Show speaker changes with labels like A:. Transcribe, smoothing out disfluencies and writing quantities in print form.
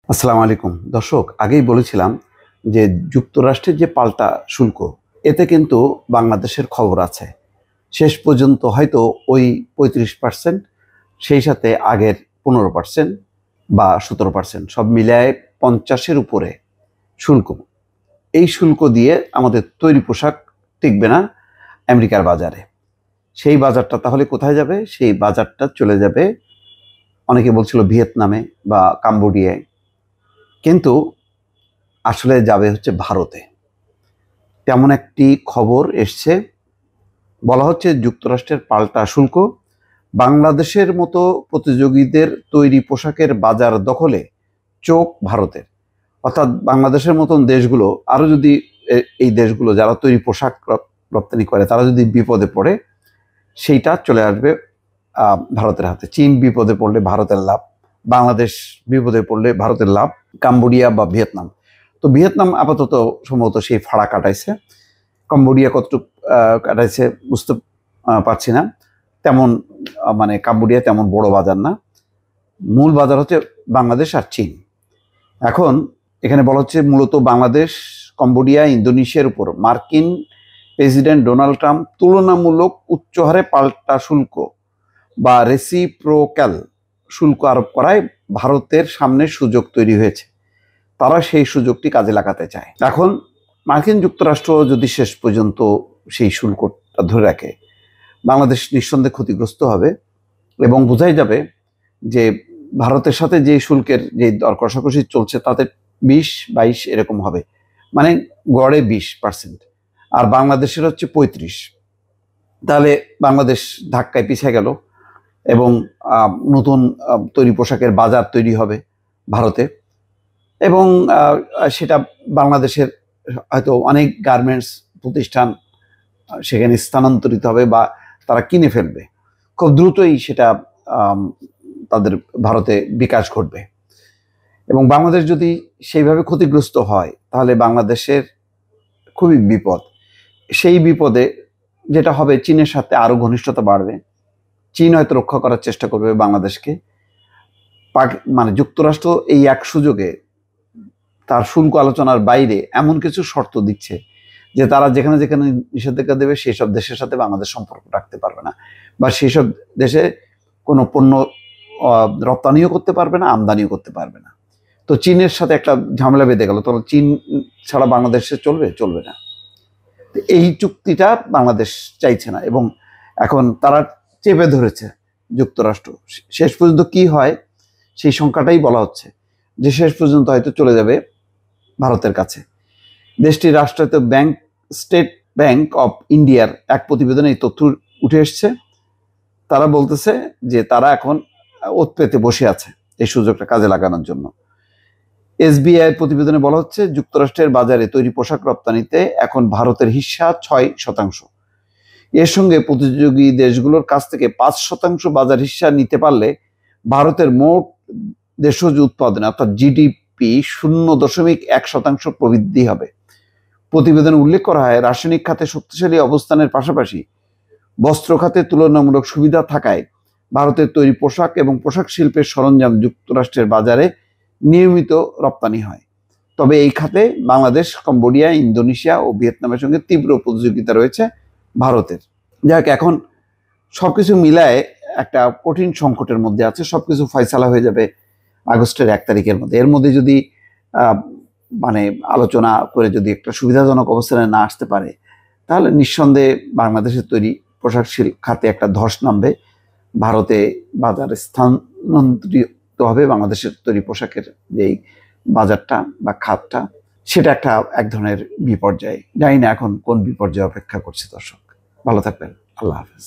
A: আসসালামু আলাইকুম দর্শক, আগেই বলেছিলাম যে যুক্তরাষ্ট্রের যে পাল্টা শুল্ক, এতে কিন্তু বাংলাদেশের খবর আছে। শেষ পর্যন্ত হয়তো ওই 35%, সেই সাথে আগের 15% বা 17%, সব মিলায় 50-এর উপরে শুল্ক। এই শুল্ক দিয়ে আমাদের তৈরি পোশাক টিকবে না আমেরিকার বাজারে। সেই বাজারটা তাহলে কোথায় যাবে? সেই বাজারটা চলে যাবে, অনেকে বলছিল ভিয়েতনামে বা কাম্বোডিয়ায়, কিন্তু আসলে যাবে হচ্ছে ভারতে। তেমন একটি খবর এসছে, বলা হচ্ছে যুক্তরাষ্ট্রের পাল্টা শুল্ক বাংলাদেশের মতো প্রতিযোগীদের তৈরি পোশাকের বাজার দখলে চোখ ভারতের। অর্থাৎ বাংলাদেশের মতন দেশগুলো আরও যদি এই দেশগুলো যারা তৈরি পোশাক রপ্তানি করে তারা যদি বিপদে পড়ে, সেইটা চলে আসবে ভারতের হাতে। চীন বিপদে পড়লে ভারতের লাভ, বাংলাদেশ বিপদে পড়লে ভারতের লাভ, কাম্বোডিয়া বা ভিয়েতনাম। তো ভিয়েতনাম আপাতত সম্ভবত সেই ফাড়া কাটাইছে, কম্বোডিয়া কতটুকু কাটাইছে বুঝতে পারছি না। তেমন মানে কাম্বোডিয়া তেমন বড় বাজার না, মূল বাজার হচ্ছে বাংলাদেশ আর চীন। এখন এখানে বলা হচ্ছে মূলত বাংলাদেশ, কম্বোডিয়া, ইন্দোনেশিয়ার উপর মার্কিন প্রেসিডেন্ট ডোনাল্ড ট্রাম্প তুলনামূলক উচ্চ হারে পাল্টা শুল্ক বা রেসিপ্রোক্যাল শুল্ক আরোপ করায় ভারতের সামনে সুযোগ তৈরি হয়েছে। তারা সেই সুযোগটি কাজে লাগাতে চায়। এখন মার্কিন যুক্তরাষ্ট্র যদি শেষ পর্যন্ত সেই শুল্কটা ধরে রাখে, বাংলাদেশ নিঃসন্দেহে ক্ষতিগ্রস্ত হবে এবং বোঝাই যাবে যে ভারতের সাথে যে শুল্কের যে দর কষাকষি চলছে তাতে 20-22 এরকম হবে, মানে গড়ে 20%, আর বাংলাদেশের হচ্ছে 35। তাহলে বাংলাদেশ ধাক্কায় পিছিয়ে গেল এবং নতুন তৈরি পোশাকের বাজার তৈরি হবে ভারতে, এবং সেটা বাংলাদেশের হয়তো অনেক গার্মেন্টস প্রতিষ্ঠান সেখানে স্থানান্তরিত হবে বা তারা কিনে ফেলবে। খুব দ্রুতই সেটা তাদের ভারতে বিকাশ ঘটবে এবং বাংলাদেশ যদি সেইভাবে ক্ষতিগ্রস্ত হয় তাহলে বাংলাদেশের খুবই বিপদ। সেই বিপদে যেটা হবে, চীনের সাথে আরও ঘনিষ্ঠতা বাড়বে। চীন হয়তো রক্ষা করার চেষ্টা করবে বাংলাদেশকে। মানে যুক্তরাষ্ট্র এই এক সুযোগে তার শুল্ক আলোচনার বাইরে এমন কিছু শর্ত দিচ্ছে যে তারা যেখানে যেখানে নিষেধাজ্ঞা দেবে সেই সব দেশের সাথে বাংলাদেশ সম্পর্ক রাখতে পারবে না, বা সেই সব দেশে কোনো পণ্য রপ্তানিও করতে পারবে না, আমদানিও করতে পারবে না। তো চীনের সাথে একটা ঝামেলা বেঁধে গেল, তো চীন ছাড়া বাংলাদেশে চলবে না। এই চুক্তিটা বাংলাদেশ চাইছে না এবং এখন তারা চেপে ধরেছে যুক্তরাষ্ট্র। শেষ পর্যন্ত কি হয় সেই সংখ্যাটাই বলা হচ্ছে, যে শেষ পর্যন্ত হয়তো চলে যাবে ভারতের কাছে। দেশটির রাষ্ট্রায়ত্ত ব্যাংক স্টেট ব্যাংক অফ ইন্ডিয়ার এক প্রতিবেদনে এই তথ্য উঠে এসছে। তারা বলতেছে যে তারা এখন ওত পেতে বসে আছে এই সুযোগটা কাজে লাগানোর জন্য। এসবিআই প্রতিবেদনে বলা হচ্ছে যুক্তরাষ্ট্রের বাজারে তৈরি পোশাক রপ্তানিতে এখন ভারতের হিস্সা 6%। এর সঙ্গে প্রতিযোগী দেশগুলোর কাছ থেকে 5% বাজার হিস্সা নিতে পারলে ভারতের মোট দেশজ উৎপাদনে অর্থাৎ জিডিপি 0.1% প্রবৃদ্ধি হবে। প্রতিবেদনে উল্লেখ করা হয়, রাসায়নিক খাতে শক্তিশালী অবস্থানের পাশাপাশি বস্ত্র খাতে তুলনামূলক সুবিধা থাকায় ভারতের তৈরি পোশাক এবং পোশাক শিল্পের সরঞ্জাম যুক্তরাষ্ট্রের বাজারে নিয়মিত রপ্তানি হয়। তবে এই খাতে বাংলাদেশ, কম্বোডিয়া, ইন্দোনেশিয়া ও ভিয়েতনামের সঙ্গে তীব্র প্রতিযোগিতা রয়েছে ভারতের। যাক, এখন সবকিছু মিলায় একটা কঠিন সংকটের মধ্যে আছে। সবকিছু ফয়সালা হয়ে যাবে আগস্টের 1 তারিখের মধ্যে। এর মধ্যে যদি মানে আলোচনা করে যদি একটা সুবিধাজনক অবস্থানে না আসতে পারে, তাহলে নিঃসন্দেহে বাংলাদেশের তৈরি পোশাক শিল্প খাতে একটা ধস নামবে। ভারতে বাজারে স্থানান্তরিত হবে বাংলাদেশের তৈরি পোশাকের যেই বাজারটা বা খাতটা, সেটা এক ধরনের বিপর্যয়। জানি না এখন কোন বিপর্যয় অপেক্ষা করছে। দর্শক ভালো থাকবেন, আল্লাহ হাফেজ।